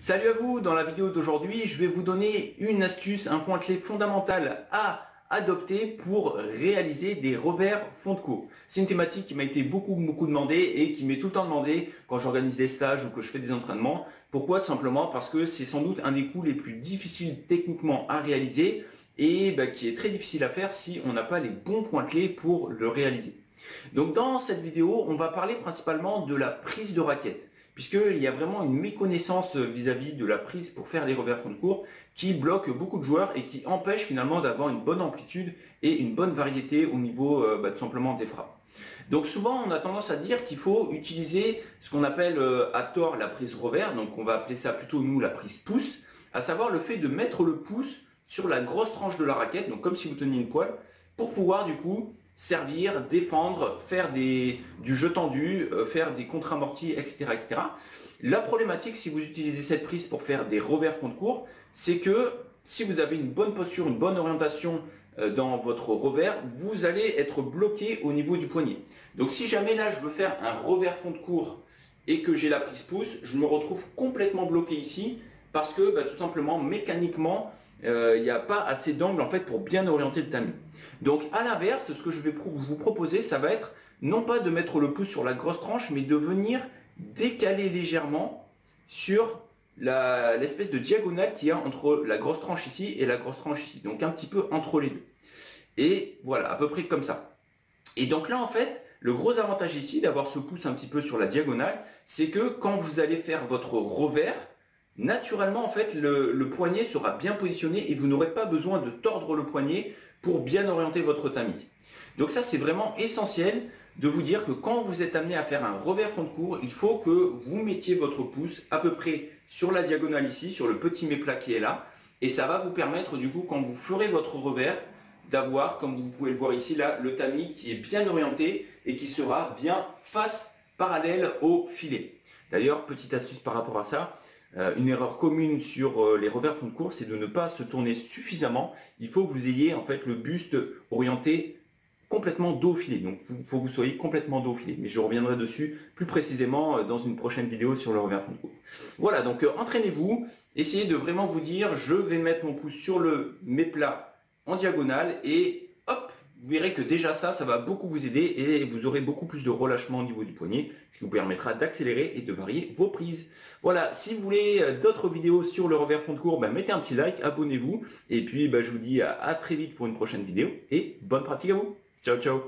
Salut à vous, dans la vidéo d'aujourd'hui, je vais vous donner une astuce, un point clé fondamental à adopter pour réaliser des revers fond de cours. C'est une thématique qui m'a été beaucoup demandée et qui m'est tout le temps demandée quand j'organise des stages ou que je fais des entraînements. Pourquoi? Tout simplement parce que c'est sans doute un des coups les plus difficiles techniquement à réaliser et qui est très difficile à faire si on n'a pas les bons points clés pour le réaliser. Donc dans cette vidéo, on va parler principalement de la prise de raquette, puisqu'il y a vraiment une méconnaissance vis-à-vis de la prise pour faire des revers fond de cours qui bloque beaucoup de joueurs et qui empêche finalement d'avoir une bonne amplitude et une bonne variété au niveau tout simplement des frappes. Donc souvent on a tendance à dire qu'il faut utiliser ce qu'on appelle à tort la prise revers, donc on va appeler ça plutôt nous la prise pouce, à savoir le fait de mettre le pouce sur la grosse tranche de la raquette, donc comme si vous teniez une poêle, pour pouvoir du coup servir, défendre, faire du jeu tendu, faire des contre-amortis, etc., etc. La problématique, si vous utilisez cette prise pour faire des revers fond de cours, c'est que si vous avez une bonne posture, une bonne orientation dans votre revers, vous allez être bloqué au niveau du poignet. Donc si jamais là, je veux faire un revers fond de cours et que j'ai la prise pouce, je me retrouve complètement bloqué ici parce que tout simplement, mécaniquement, il n'y a pas assez d'angle en fait pour bien orienter le tamis. Donc à l'inverse, ce que je vais vous proposer, ça va être non pas de mettre le pouce sur la grosse tranche, mais de venir décaler légèrement sur l'espèce de diagonale qu'il y a entre la grosse tranche ici et la grosse tranche ici. Donc un petit peu entre les deux. Et voilà, à peu près comme ça. Et donc là en fait, le gros avantage ici d'avoir ce pouce un petit peu sur la diagonale, c'est que quand vous allez faire votre revers, naturellement en fait le poignet sera bien positionné et vous n'aurez pas besoin de tordre le poignet pour bien orienter votre tamis. Donc ça c'est vraiment essentiel de vous dire que quand vous êtes amené à faire un revers fond de cours, il faut que vous mettiez votre pouce à peu près sur la diagonale ici, sur le petit méplat qui est là, et ça va vous permettre du coup quand vous ferez votre revers d'avoir, comme vous pouvez le voir ici là, le tamis qui est bien orienté et qui sera bien face parallèle au filet. D'ailleurs, petite astuce par rapport à ça, une erreur commune sur les revers fond de cours, c'est de ne pas se tourner suffisamment. Il faut que vous ayez en fait le buste orienté complètement dos au filet. Donc il faut que vous soyez complètement dos au filet. Mais je reviendrai dessus plus précisément dans une prochaine vidéo sur le revers fond de cours. Voilà, donc entraînez-vous, essayez de vraiment vous dire, je vais mettre mon pouce sur le méplat en diagonale et hop, vous verrez que déjà ça va beaucoup vous aider et vous aurez beaucoup plus de relâchement au niveau du poignet, ce qui vous permettra d'accélérer et de varier vos prises. Voilà, si vous voulez d'autres vidéos sur le revers fond de cours, mettez un petit like, abonnez-vous. Et puis je vous dis à très vite pour une prochaine vidéo et bonne pratique à vous. Ciao, ciao.